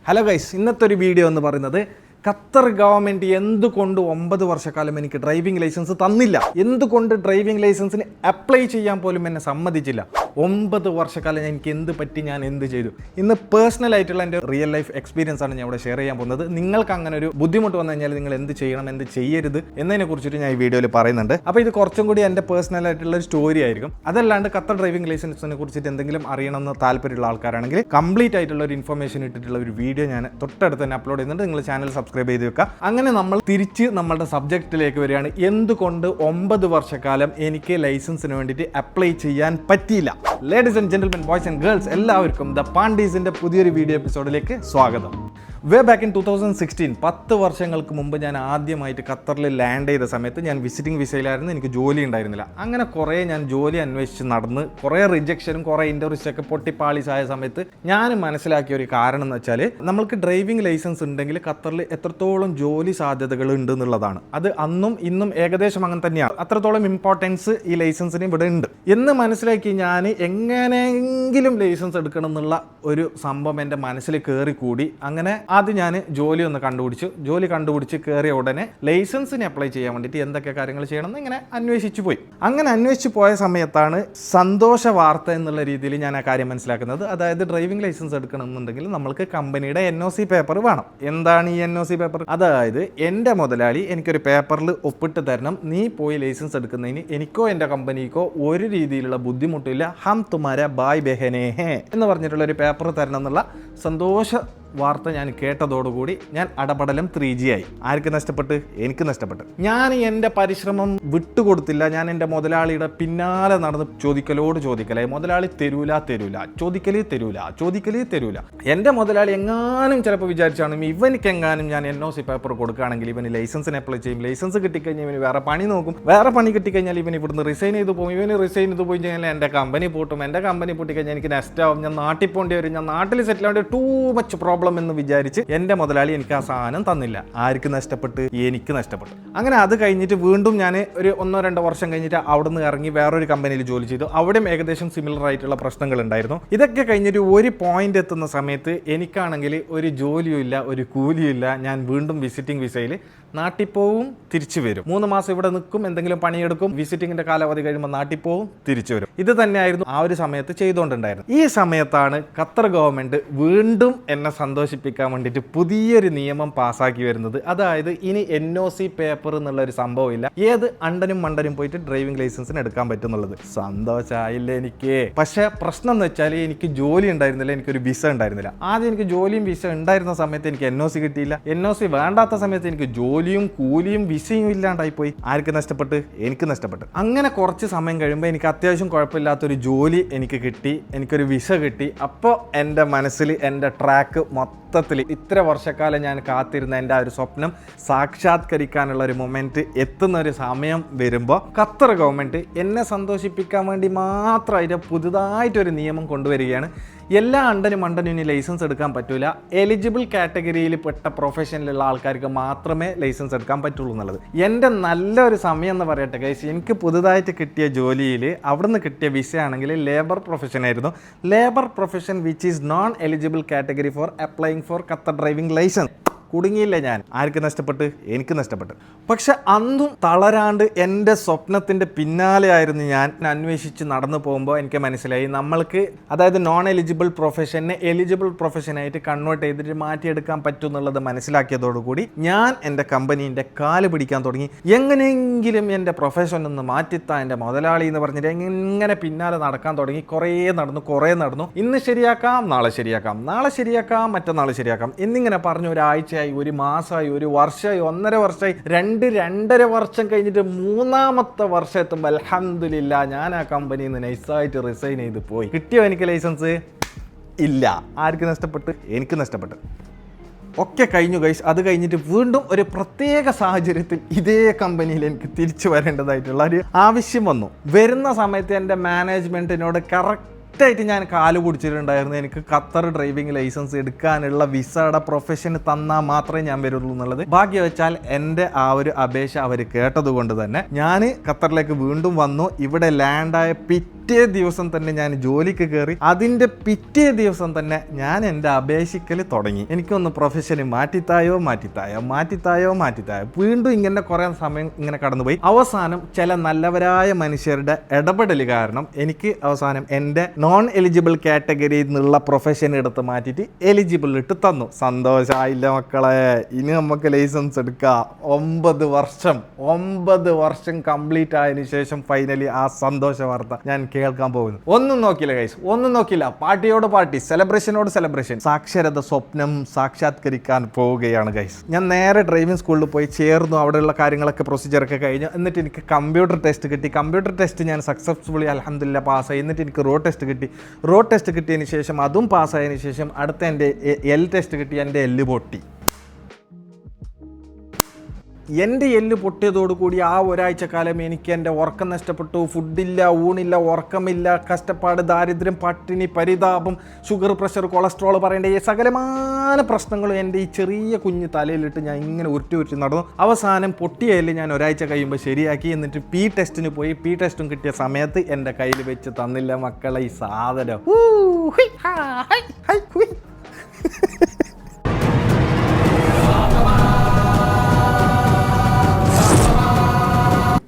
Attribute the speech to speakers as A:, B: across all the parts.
A: Hello guys, ഇന്നത്തെ ഒരു video എന്ന് പറയുന്നത് ഖത്തർ ഗവൺമെൻറ് എന്തുകൊണ്ട് 9 വർഷക്കാലം എനിക്ക് ഡ്രൈവിംഗ് ലൈസൻസ് തന്നില്ല, എന്തുകൊണ്ട് ഡ്രൈവിംഗ് ലൈസൻസിന് അപ്ലൈ ചെയ്യാൻ പോലും എന്നെ സമ്മതിച്ചില്ല. 9 വർഷക്കാലം എനിക്ക് എന്ത് പറ്റി, ഞാൻ എന്ത് ചെയ്തു. ഇന്ന് പേഴ്സണൽ ആയിട്ടുള്ള എൻ്റെ റിയൽ ലൈഫ് എക്സ്പീരിയൻസ് ആണ് ഞാൻ ഇവിടെ ഷെയർ ചെയ്യാൻ പോകുന്നത്. നിങ്ങൾക്ക് അങ്ങനെ ഒരു ബുദ്ധിമുട്ട് വന്നു കഴിഞ്ഞാൽ നിങ്ങൾ എന്ത് ചെയ്യണം, എന്ത് ചെയ്യരുത് എന്നതിനെ കുറിച്ചിട്ട് ഞാൻ ഈ വീഡിയോയിൽ പറയുന്നുണ്ട്. അപ്പോൾ ഇത് കുറച്ചും കൂടി എൻ്റെ പേഴ്സണൽ ആയിട്ടുള്ള ഒരു സ്റ്റോറി ആയിരിക്കും. അതല്ലാണ്ട് ഖത്തർ ഡ്രൈവിംഗ് ലൈസൻസിനെ കുറിച്ചിട്ട് എന്തെങ്കിലും അറിയണമെന്ന് താല്പര്യമുള്ള ആൾക്കാരാണെങ്കിൽ കംപ്ലീറ്റ് ആയിട്ടുള്ള ഒരു ഇൻഫർമേഷൻ ഇട്ടിട്ടുള്ള ഒരു വീഡിയോ ഞാൻ തൊട്ടടുത്ത് തന്നെ അപ്ലോഡ് ചെയ്യുന്നുണ്ട്. നിങ്ങൾ ചാനൽ സബ്സ്ക്രൈബ് ചെയ്ത് വെക്കുക. അങ്ങനെ നമ്മൾ തിരിച്ച് നമ്മളുടെ സബ്ജക്റ്റിലേക്ക് വരികയാണ്. എന്തുകൊണ്ട് 9 വർഷക്കാലം എനിക്ക് ലൈസൻസിന് വേണ്ടിയിട്ട് അപ്ലൈ ചെയ്യാൻ പറ്റിയില്ല. Ladies and gentlemen, boys and girls, എല്ലാവർക്കും ദ പാണ്ടീസിന്റെ പുതിയൊരു വീഡിയോ എപ്പിസോഡിലേക്ക് സ്വാഗതം. വേ ബാക്ക് ഇൻ 2016, 10 വർഷങ്ങൾക്ക് മുമ്പ് ഞാൻ ആദ്യമായിട്ട് ഖത്തറിൽ ലാൻഡ് ചെയ്ത സമയത്ത് ഞാൻ വിസിറ്റിംഗ് വിസയിലായിരുന്നു. എനിക്ക് ജോലി ഉണ്ടായിരുന്നില്ല. അങ്ങനെ കുറേ ഞാൻ ജോലി അന്വേഷിച്ച് നടന്ന് കുറേ റിജക്ഷനും കുറേ ഇൻ്റർവ്യൂസൊക്കെ പൊട്ടിപ്പാളീസായ സമയത്ത് ഞാൻ മനസ്സിലാക്കിയ ഒരു കാരണം എന്ന് വെച്ചാൽ, നമ്മൾക്ക് ഡ്രൈവിംഗ് ലൈസൻസ് ഉണ്ടെങ്കിൽ ഖത്തറിൽ എത്രത്തോളം ജോലി സാധ്യതകൾ ഉണ്ട് എന്നുള്ളതാണ്. അത് അന്നും ഇന്നും ഏകദേശം അങ്ങനെ തന്നെയാണ്. അത്രത്തോളം ഇമ്പോർട്ടൻസ് ഈ ലൈസൻസിന് ഇവിടെ ഉണ്ട് എന്ന് മനസ്സിലാക്കി ഞാൻ എങ്ങനെയെങ്കിലും ലൈസൻസ് എടുക്കണം എന്നുള്ള ഒരു സംഭവം എൻ്റെ മനസ്സിൽ കയറി കൂടി. അങ്ങനെ ആദ്യം ഞാൻ ജോലി കണ്ടുപിടിച്ചു. ജോലി കണ്ടുപിടിച്ച് കയറിയ ഉടനെ ലൈസൻസിന് അപ്ലൈ ചെയ്യാൻ വേണ്ടിയിട്ട് എന്തൊക്കെ കാര്യങ്ങൾ ചെയ്യണമെന്ന് ഇങ്ങനെ അന്വേഷിച്ചു പോയി. അങ്ങനെ അന്വേഷിച്ച് പോയ സമയത്താണ് സന്തോഷ വാർത്ത എന്നുള്ള രീതിയിൽ ഞാൻ ആ കാര്യം മനസ്സിലാക്കുന്നത്. അതായത് ഡ്രൈവിംഗ് ലൈസൻസ് എടുക്കണമെന്നുണ്ടെങ്കിൽ നമ്മൾക്ക് കമ്പനിയുടെ NOC പേപ്പർ വേണം. എന്താണ് ഈ NOC പേപ്പർ? അതായത് എൻ്റെ മുതലാളി എനിക്കൊരു പേപ്പറിൽ ഒപ്പിട്ട് തരണം, നീ പോയി ലൈസൻസ് എടുക്കുന്നതിന് എനിക്കോ എൻ്റെ കമ്പനിക്കോ ഒരു രീതിയിലുള്ള ബുദ്ധിമുട്ടില്ല, ഹം തുമാര ബായ് ബെഹനേ ഹേ എന്ന് പറഞ്ഞിട്ടുള്ള ഒരു പേപ്പർ തരണം എന്നുള്ള സന്തോഷ വാർത്ത ഞാൻ കേട്ടതോടുകൂടി ഞാൻ അടപടലം 3G ആയി. ആർക്ക് നഷ്ടപ്പെട്ട്? എനിക്ക് നഷ്ടപ്പെട്ട്. ഞാൻ എൻ്റെ പരിശ്രമം വിട്ടുകൊടുത്തില്ല. ഞാൻ എൻ്റെ മുതലാളിയുടെ പിന്നാലെ നടന്ന് ചോദിക്കലായി. മുതലാളി തരൂല, ചോദിക്കല്. എൻ്റെ മുതലാളി എങ്ങാനും ചിലപ്പോൾ വിചാരിച്ചാണ് ഇവനിക്കെങ്ങാനും ഞാൻ NOC പേപ്പർ കൊടുക്കുകയാണെങ്കിൽ ഇവന് ലൈസൻസിന് അപ്ലൈ ചെയ്യും. ലൈസൻസ് കിട്ടിക്കഴിഞ്ഞാൽ ഇവന് വേറെ പണി നോക്കും. വേറെ പണി കിട്ടിക്കഴിഞ്ഞാൽ ഇവന് ഇവിടുന്ന് റിസൈൻ ചെയ്ത് പോകും. ഇവന് റിസൈൻ ചെയ്ത് പോയി കഴിഞ്ഞാൽ എൻ്റെ കമ്പനി പൂട്ടും. എൻ്റെ കമ്പനി പൂട്ടിക്കഴിഞ്ഞാൽ എനിക്ക് നെക്സ്റ്റ് ആവും. ഞാൻ നാട്ടിൽ പോകേണ്ടി വരും. ഞാൻ നാട്ടിൽ സെറ്റിൽ ആവേണ്ടി ടൂ മച്ച് പ്രോബ്ലം എന്ന് വിചാരിച്ച് എൻ്റെ മുതലാളി എനിക്ക് ആ സാധനം തന്നില്ല. ആർക്ക് നഷ്ടപ്പെട്ട്? എനിക്ക് നഷ്ടപ്പെട്ടു. അങ്ങനെ അത് കഴിഞ്ഞിട്ട് വീണ്ടും ഞാൻ ഒരു 1-2 വർഷം കഴിഞ്ഞിട്ട് അവിടെ നിന്ന് ഇറങ്ങി വേറൊരു കമ്പനിയിൽ ജോലി ചെയ്തു. അവിടെയും ഏകദേശം സിമിലർ ആയിട്ടുള്ള പ്രശ്നങ്ങൾ ഉണ്ടായിരുന്നു. ഇതൊക്കെ കഴിഞ്ഞിട്ട് ഒരു പോയിന്റ് എത്തുന്ന സമയത്ത് എനിക്കാണെങ്കിൽ ഒരു ജോലിയും ഇല്ല, ഒരു കൂലിയും ഇല്ല. ഞാൻ വീണ്ടും വിസിറ്റിംഗ് വിസയിൽ നാട്ടിൽ പോവും, തിരിച്ചു വരും. 3 മാസം ഇവിടെ നിൽക്കും, എന്തെങ്കിലും പണിയെടുക്കും, വിസിറ്റിങ്ങിന്റെ കാലാവധി കഴിയുമ്പോൾ നാട്ടിൽ പോവും, തിരിച്ചു വരും. ഇത് തന്നെയായിരുന്നു ആ ഒരു സമയത്ത് ചെയ്തുകൊണ്ടുണ്ടായിരുന്നു. ഈ സമയത്താണ് ഖത്തർ ഗവൺമെന്റ് വീണ്ടും എന്നെ സന്തോഷിപ്പിക്കാൻ വേണ്ടിയിട്ട് പുതിയൊരു നിയമം പാസ്സാക്കി വരുന്നത്. അതായത് ഇനി NOC പേപ്പർ എന്നുള്ള ഒരു സംഭവം ഇല്ല, ഏത് അണ്ടനും മണ്ടനും പോയിട്ട് ഡ്രൈവിംഗ് ലൈസൻസിന് എടുക്കാൻ പറ്റും എന്നുള്ളത്. സന്തോഷമായില്ല എനിക്ക്. പക്ഷെ പ്രശ്നം എന്ന് വെച്ചാൽ എനിക്ക് ജോലി ഉണ്ടായിരുന്നില്ല, എനിക്കൊരു വിസ ഉണ്ടായിരുന്നില്ല. ആദ്യം എനിക്ക് ജോലിയും വിസ ഉണ്ടായിരുന്ന സമയത്ത് എനിക്ക് NOC കിട്ടിയില്ല. NOC വേണ്ടാത്ത സമയത്ത് എനിക്ക് ജോലിയും കൂലിയും വിസയും ഇല്ലാണ്ടായിപ്പോയി. ആർക്ക് നഷ്ടപ്പെട്ട്? എനിക്ക് നഷ്ടപ്പെട്ട്. അങ്ങനെ കുറച്ച് സമയം കഴിയുമ്പോൾ എനിക്ക് അത്യാവശ്യം കുഴപ്പമില്ലാത്തൊരു ജോലി എനിക്ക് കിട്ടി, എനിക്കൊരു വിസ കിട്ടി. അപ്പോൾ എൻ്റെ മനസ്സിൽ എൻ്റെ ട്രാക്ക് മൊത്തത്തിൽ ഇത്ര വർഷക്കാലം ഞാൻ കാത്തിരുന്ന എൻ്റെ ആ ഒരു സ്വപ്നം സാക്ഷാത്കരിക്കാനുള്ള ഒരു മൊമെന്റ് എത്തുന്ന ഒരു സമയം വരുമ്പോൾ ഖത്തർ ഗവൺമെന്റ് എന്നെ സന്തോഷിപ്പിക്കാൻ വേണ്ടി മാത്രമായിട്ട് പുതുതായിട്ടൊരു നിയമം കൊണ്ടുവരികയാണ്. എല്ലാ അണ്ടനും ഇനി ലൈസൻസ് എടുക്കാൻ പറ്റൂല. എലിജിബിൾ കാറ്റഗറിയിൽ പെട്ട പ്രൊഫഷനിലുള്ള ആൾക്കാർക്ക് മാത്രമേ ലൈസൻസ് എടുക്കാൻ പറ്റുള്ളൂ എന്നുള്ളത്. എൻ്റെ നല്ലൊരു സമയം എന്ന് പറയട്ടെ ഗൈസ്. എനിക്ക് പുതുതായിട്ട് കിട്ടിയ ജോലിയിൽ അവിടുന്ന് കിട്ടിയ വിസ ആണെങ്കിൽ ലേബർ പ്രൊഫഷൻ ആയിരുന്നു. Labour profession which is non eligible category for applying for Qatar driving licence. കുടുങ്ങിയില്ല ഞാൻ. ആർക്ക് നഷ്ടപ്പെട്ട്? എനിക്ക് നഷ്ടപ്പെട്ട്. പക്ഷെ അന്നും തളരാണ്ട് എൻ്റെ സ്വപ്നത്തിൻ്റെ പിന്നാലെ ആയിരുന്നു ഞാൻ അന്വേഷിച്ച് നടന്നു പോകുമ്പോൾ എനിക്ക് മനസ്സിലായി നമ്മൾക്ക്, അതായത് നോൺ എലിജിബിൾ പ്രൊഫഷനെ എലിജിബിൾ പ്രൊഫഷനായിട്ട് കൺവേർട്ട് ചെയ്തിട്ട് മാറ്റിയെടുക്കാൻ പറ്റും എന്നുള്ളത് മനസ്സിലാക്കിയതോടുകൂടി ഞാൻ എൻ്റെ കമ്പനീൻ്റെ കാല് പിടിക്കാൻ തുടങ്ങി. എങ്ങനെയെങ്കിലും എൻ്റെ പ്രൊഫഷൻ ഒന്ന് മാറ്റിത്താൻ എൻ്റെ മുതലാളി എന്ന് പറഞ്ഞിട്ട് എങ്ങനെ പിന്നാലെ നടക്കാൻ തുടങ്ങി. കുറേ നടന്നു. ഇന്ന് ശരിയാക്കാം, നാളെ ശരിയാക്കാം, മറ്റന്നാൾ ശരിയാക്കാം എന്നിങ്ങനെ പറഞ്ഞു. ഒരാഴ്ച, ഒരു മാസമായി, ഒരു വർഷമായി, 1.5 വർഷമായി, 2-2.5 വർഷം കഴിഞ്ഞിട്ട് 3ാമത്തെ വർഷം എത്തുമ്പോൾ അൽഹംദുലില്ലാ ഞാൻ ആ കമ്പനിയിൽ നിന്ന് നൈസായിട്ട് റിസൈൻ ചെയ്ത് പോയി. കിട്ടിയോ എനിക്ക് ലൈസൻസ്? ഇല്ല. ആർക്ക് നഷ്ടപ്പെട്ട്? എനിക്ക് നഷ്ടപ്പെട്ട്. ഒക്കെ കഴിഞ്ഞു ഗൈസ്. അത് കഴിഞ്ഞിട്ട് വീണ്ടും ഒരു പ്രത്യേക സാഹചര്യത്തിൽ ഇതേ കമ്പനിയിൽ എനിക്ക് തിരിച്ചു വരേണ്ടതായിട്ടുള്ള ഒരു ആവശ്യം വന്നു. വരുന്ന സമയത്ത് എൻ്റെ മാനേജ്മെൻറ്റിനോട് കറക്റ്റായിട്ട് ഞാൻ കാല് പിടിച്ചിട്ടുണ്ടായിരുന്നു. എനിക്ക് ഖത്തർ ഡ്രൈവിംഗ് ലൈസൻസ് എടുക്കാനുള്ള വിസയുടെ പ്രൊഫഷന് തന്നാൽ മാത്രമേ ഞാൻ വരുള്ളൂ എന്നുള്ളത്. ഭാഗ്യം വെച്ചാൽ എൻ്റെ ആ ഒരു അപേക്ഷ അവർ കേട്ടത് കൊണ്ട് തന്നെ ഞാൻ ഖത്തറിലേക്ക് വീണ്ടും വന്നു. ഇവിടെ ലാൻഡായ പിറ്റേ ദിവസം തന്നെ ഞാൻ ജോലിക്ക് കയറി. അതിൻ്റെ പിറ്റേ ദിവസം തന്നെ ഞാൻ എൻ്റെ അപേക്ഷിക്കൽ തുടങ്ങി. എനിക്കൊന്ന് പ്രൊഫഷന് മാറ്റിത്തായോ. വീണ്ടും ഇങ്ങനെ കുറേ സമയം ഇങ്ങനെ കടന്നുപോയി. അവസാനം ചില നല്ലവരായ മനുഷ്യരുടെ ഇടപെടൽ കാരണം എനിക്ക് അവസാനം എൻ്റെ നോൺ എലിജിബിൾ കാറ്റഗറിയിൽ നിന്നുള്ള പ്രൊഫഷൻ എടുത്ത് മാറ്റിയിട്ട് എലിജിബിൾ ഇട്ട് തന്നു. സന്തോഷമായില്ല മക്കളെ. ഇനി നമുക്ക് ലൈസൻസ് എടുക്കാം. 9 വർഷം കംപ്ലീറ്റ് ആയതിനു ശേഷം ഫൈനലി ആ സന്തോഷ വാർത്ത ഞാൻ കേൾക്കാൻ പോകുന്നു. ഒന്നും നോക്കില്ല ഗൈസ്, ഒന്നും നോക്കില്ല. പാർട്ടിയോട് പാർട്ടി, സെലിബ്രേഷനോട് സെലിബ്രേഷൻ. സാക്ഷരത സ്വപ്നം സാക്ഷാത്കരിക്കാൻ പോവുകയാണ് ഗൈസ്. ഞാൻ നേരെ ഡ്രൈവിംഗ് സ്കൂളിൽ പോയി ചേർന്നു. അവിടെയുള്ള കാര്യങ്ങളൊക്കെ പ്രൊസീജിയറൊക്കെ കഴിഞ്ഞു. എന്നിട്ട് എനിക്ക് കമ്പ്യൂട്ടർ ടെസ്റ്റ് കിട്ടി. കമ്പ്യൂട്ടർ ടെസ്റ്റ് ഞാൻ സക്സസ്ഫുള്ളി അൽഹംദുലില്ലാ പാസ്സായി. എന്നിട്ട് എനിക്ക് റോഡ് ടെസ്റ്റ് കിട്ടി. റോഡ് ടെസ്റ്റ് കിട്ടിയതിന് ശേഷം അതും പാസ്സായതിനു ശേഷം അടുത്ത എൻ്റെ എൽ ടെസ്റ്റ് കിട്ടി. എൻ്റെ എല്ല് പൊട്ടി. എൻ്റെ എല്ല് പൊട്ടിയതോടുകൂടി ആ ഒരാഴ്ച കാലം എനിക്ക് എൻ്റെ ഉറക്കം നഷ്ടപ്പെട്ടു. ഫുഡില്ല, ഊണില്ല, ഉറക്കമില്ല, കഷ്ടപ്പാട്, ദാരിദ്ര്യം, പട്ടിണി, പരിതാപം, ഷുഗർ, പ്രഷർ, കൊളസ്ട്രോൾ പറയേണ്ട ഈ സകലമായ പ്രശ്നങ്ങളും എൻ്റെ ഈ ചെറിയ കുഞ്ഞ് തലയിലിട്ട് ഞാൻ ഇങ്ങനെ ഉരുട്ടി നടന്നു. അവസാനം പൊട്ടിയ എല്ല് ഞാൻ ഒരാഴ്ച കഴിയുമ്പോൾ ശരിയാക്കി. എന്നിട്ട് പി ടെസ്റ്റിന് പോയി. പി ടെസ്റ്റും കിട്ടിയ സമയത്ത് എൻ്റെ കയ്യിൽ വെച്ച് തന്നില്ല മക്കളെ ഈ സാധനം.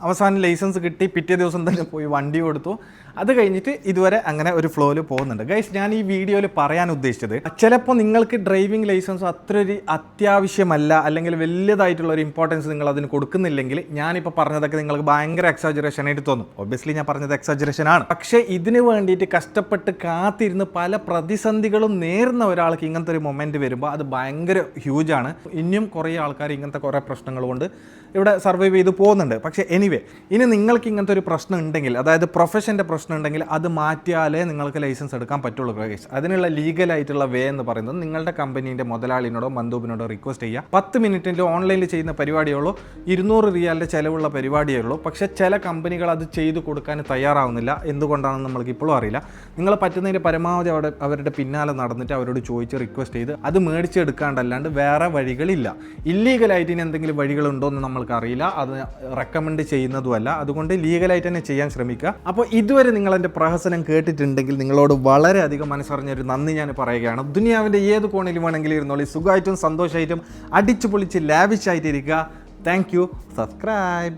A: അവസാനം ലൈസൻസ് കിട്ടി. പിറ്റേ ദിവസം തന്നെ പോയി വണ്ടി കൊടുത്തു. അത് കഴിഞ്ഞിട്ട് ഇതുവരെ അങ്ങനെ ഒരു ഫ്ലോയിൽ പോകുന്നുണ്ട് ഗൈസ്. ഞാൻ ഈ വീഡിയോയിൽ പറയാൻ ഉദ്ദേശിച്ചത്, ചിലപ്പോൾ നിങ്ങൾക്ക് ഡ്രൈവിംഗ് ലൈസൻസ് അത്ര ഒരു അത്യാവശ്യമല്ല, അല്ലെങ്കിൽ വലിയതായിട്ടുള്ള ഒരു ഇമ്പോർട്ടൻസ് നിങ്ങൾ അതിന് കൊടുക്കുന്നില്ലെങ്കിൽ ഞാനിപ്പോൾ പറഞ്ഞതൊക്കെ നിങ്ങൾക്ക് ഭയങ്കര എക്സാജറേഷൻ ആയിട്ട് തോന്നും. ഒബ്വിയസ്ലി ഞാൻ പറഞ്ഞത് എക്സാജറേഷൻ ആണ്. പക്ഷേ ഇതിന് വേണ്ടിയിട്ട് കഷ്ടപ്പെട്ട് കാത്തിരുന്ന് പല പ്രതിസന്ധികളും നേരുന്ന ഒരാൾക്ക് ഇങ്ങനത്തെ ഒരു മൊമെൻറ്റ് വരുമ്പോൾ അത് ഭയങ്കര ഹ്യൂജാണ്. ഇനിയും കുറേ ആൾക്കാർ ഇങ്ങനത്തെ കുറേ പ്രശ്നങ്ങൾ കൊണ്ട് ഇവിടെ സർവൈവ് ചെയ്ത് പോകുന്നുണ്ട്. പക്ഷേ എനിവേ, ഇനി നിങ്ങൾക്ക് ഇങ്ങനത്തെ ഒരു പ്രശ്നം ഉണ്ടെങ്കിൽ, അതായത് പ്രൊഫഷൻ്റെ പ്രശ്നം ഉണ്ടെങ്കിൽ അത് മാറ്റിയാലേ നിങ്ങൾക്ക് ലൈസൻസ് എടുക്കാൻ പറ്റുള്ളൂ ഗൈസ്. അതിനുള്ള ലീഗലായിട്ടുള്ള വേ എന്ന് പറയുന്നത് നിങ്ങളുടെ കമ്പനീൻ്റെ മുതലാളിനോടോ മന്ദൂബിനോടോ റിക്വസ്റ്റ് ചെയ്യുക. 10 മിനിറ്റിൽ ഓൺലൈനിൽ ചെയ്യുന്ന പരിപാടിയുള്ളൂ, 200 റിയാലിൻ്റെ ചിലവുള്ള പരിപാടിയേ ഉള്ളൂ. പക്ഷേ ചില കമ്പനികൾ അത് ചെയ്തു കൊടുക്കാൻ തയ്യാറാവുന്നില്ല. എന്തുകൊണ്ടാണെന്ന് നമ്മൾക്ക് ഇപ്പോഴും അറിയില്ല. നിങ്ങൾ പറ്റുന്നതിൻ്റെ പരമാവധി അവരുടെ പിന്നാലെ നടന്നിട്ട് അവരോട് ചോദിച്ച് റിക്വസ്റ്റ് ചെയ്ത് അത് മേടിച്ചെടുക്കാണ്ടല്ലാണ്ട് വേറെ വഴികളില്ല. ഇല്ലീഗലായിട്ട് ഇനി എന്തെങ്കിലും വഴികളുണ്ടോ എന്ന് നമ്മൾക്കറിയില്ല. അത് റെക്കമെൻഡ് ചെയ്യുന്നതുമല്ല. അതുകൊണ്ട് ലീഗലായിട്ട് തന്നെ ചെയ്യാൻ ശ്രമിക്കുക. അപ്പോൾ ഇതുവരെ നിങ്ങൾ എൻ്റെ പ്രഹസനം കേട്ടിട്ടുണ്ടെങ്കിൽ നിങ്ങളോട് വളരെയധികം മനസ്സറിഞ്ഞൊരു നന്ദി ഞാൻ പറയുകയാണ്. ദുനിയാവിൻ്റെ ഏത് കോണിലും വേണമെങ്കിലും ഇരുന്നോളി. സുഖമായിട്ടും സന്തോഷമായിട്ടും അടിച്ചു പൊളിച്ച് ലാവിഷായിട്ടിരിക്കുക. Thank you. സബ്സ്ക്രൈബ്.